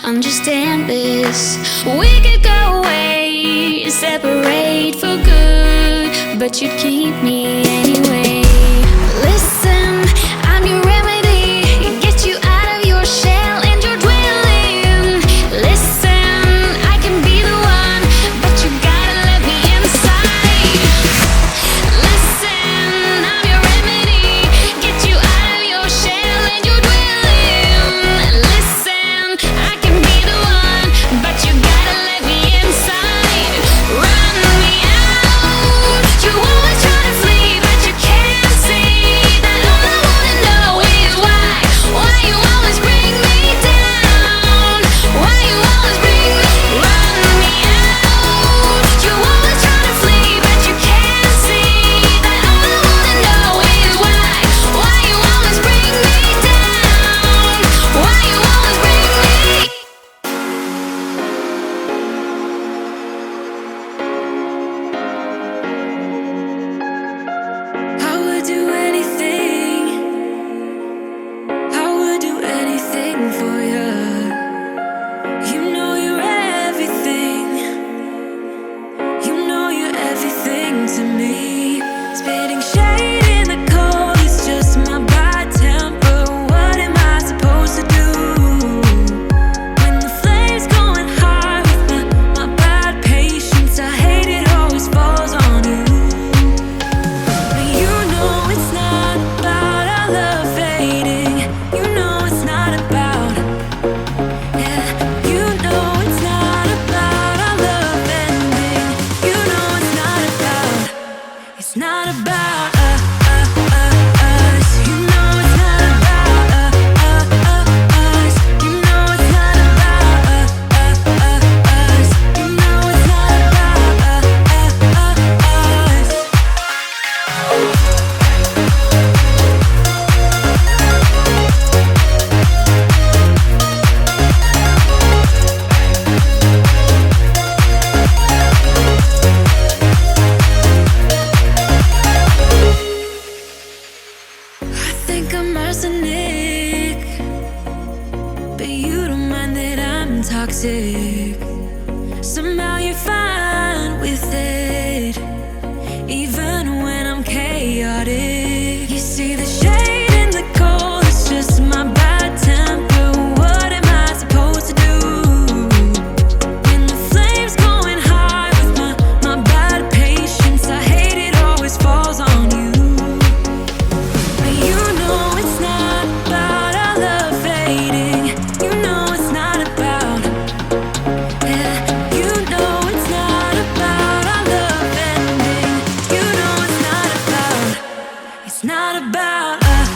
understand this. We could go away, separate for good, but you'd keep me anyway. Listen, I'm your remedy, get you out of your shell and your dwelling. Listen, I can be the one, but you gotta let me inside. Listen, I'm your remedy, get you out of your shell and your dwelling. Listen, I can be the one, but you gotta let me inside. Run me out, you always try to flee, but you can't see that all I wanna know is why you always bring me down, why you always bring me. Run me out, you always try to flee, but you can't see that all I wanna know is why you always bring me down, why you always bring me. I would do anything, I would do anything for you. You know you're everything, you know you're everything to me. Spitting shade in the cold, it's just my bad temper. What am I supposed to do when the flame's going high with my bad patience? I hate it always falls on you. But you know it's not about our love fading. You know it's not about, yeah. You know it's not about our love ending. You know it's not about, it's not about us. You know it's not about us. You know it's not about us. You know it's not about us. I think I'm arsenic, but you don't mind that I'm toxic. Somehow you're fine with it, even when I'm chaotic. You see the shade in the cold, it's just my bad temper. What am I supposed to do when the flame's going high with my bad patience? I hate it always falls on you. But you know it's not about our love fading. You know it's not about, yeah. You know it's not about our love ending. You know it's not about, it's not about us.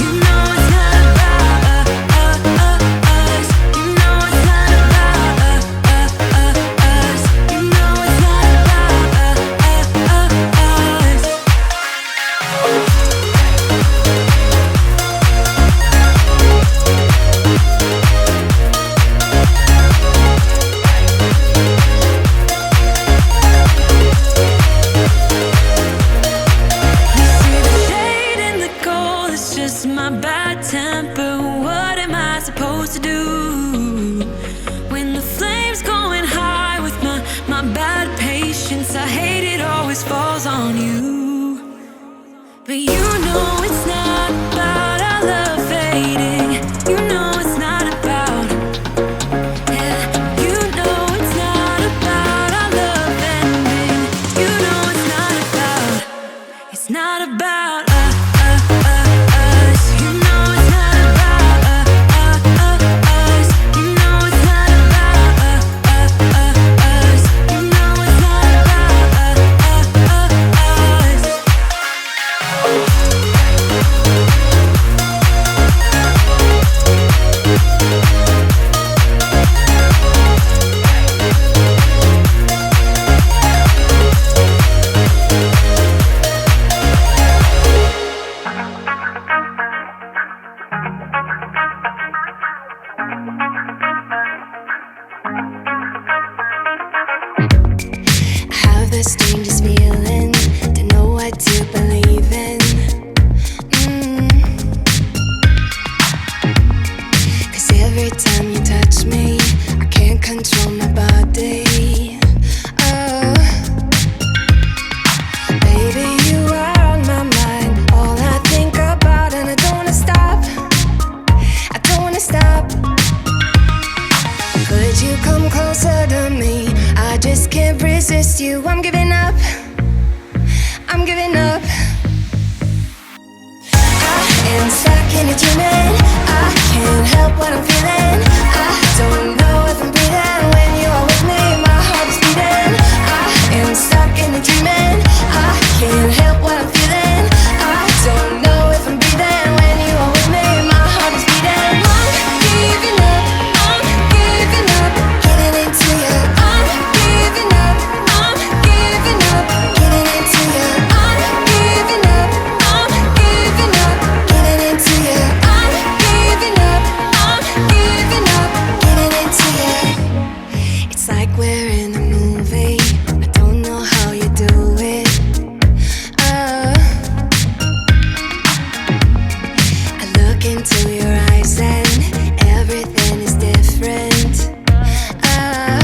You know it's not about us. You know it's not about us. You know it's not about us. You see the shade in the cold, it's just my bad temper. What am I supposed to do when the flame's going high with my bad patience? I hate it always falls on you. But you know it's not about our love fading. You know it's not about, yeah. You know it's not about our love ending. You know it's not about, it's not about us. You know it's not about us. You know it's not about us. You know it's not about us. time you touch me, I can't control my body. Oh, baby, you are on my mind, all I think about, and I don't wanna stop. I don't wanna stop. Could you come closer to me? I just can't resist you. I'm giving up. I'm giving up. I am stuck in a dreaming. I can't help what I'm feeling. I don't know if I'm breathing when you are with me. My heart is beating. I am stuck in a dreaming. I can't help what I'm feeling. I don't know if I'm breathing when you are with me. My heart is beating. I'm giving up. I'm giving up. Getting into you. I'm giving up. I'm giving up. Getting into you. I'm giving up. I'm giving up. Getting into you. I'm giving up. I'm giving up. Getting into you. It's like we're in a movie. I don't know how you do it. Oh, I look into your eyes and everything is different. Oh,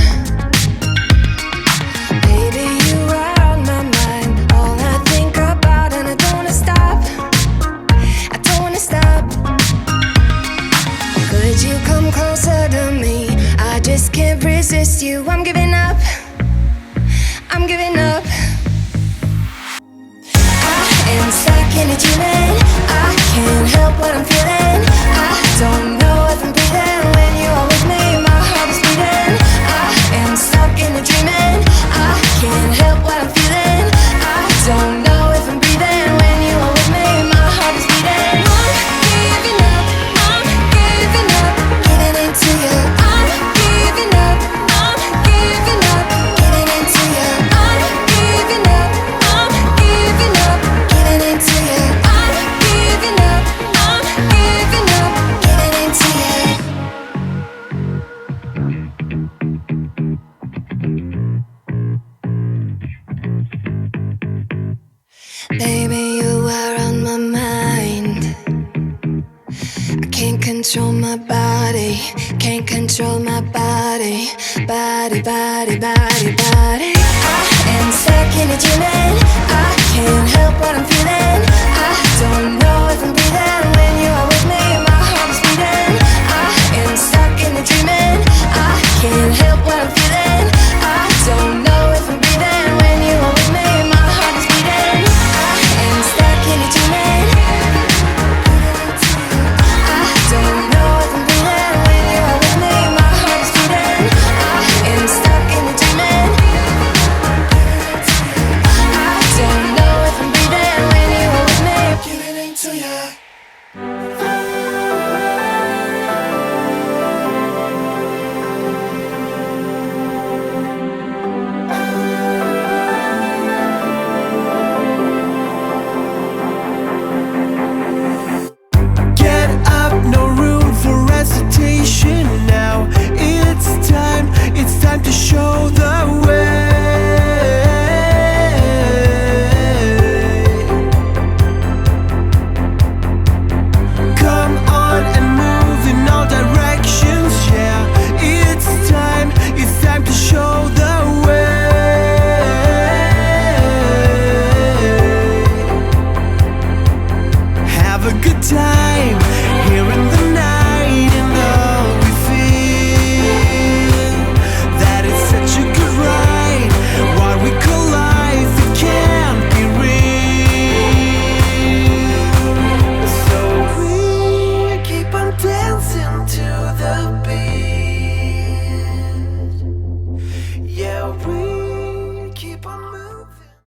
baby, you are on my mind, all I think about, and I don't wanna stop. I don't wanna stop. Could you come closer to me? I just can't resist you. I'm giving up. I'm giving up. I am stuck in a dreaming. I can't help what I'm feeling. I don't know if I'm breathing when you are with me. My heart is beating. I am stuck in a dreaming. I can't help what I'm feeling. I don't know if I'm breathing when you are with me. My heart is beating. I'm giving up. I'm giving up. Getting into you. I'm giving up. I'm giving up. Getting into you. I'm giving up. I'm giving up. Getting into you. I'm giving up. I'm giving up. Getting into you. Baby, you are on my mind. I can't control my body. Can't control my body. Body, body, body, body. I am stuck in a dreaming. I can't help what I'm feeling. I don't know if I'm breathing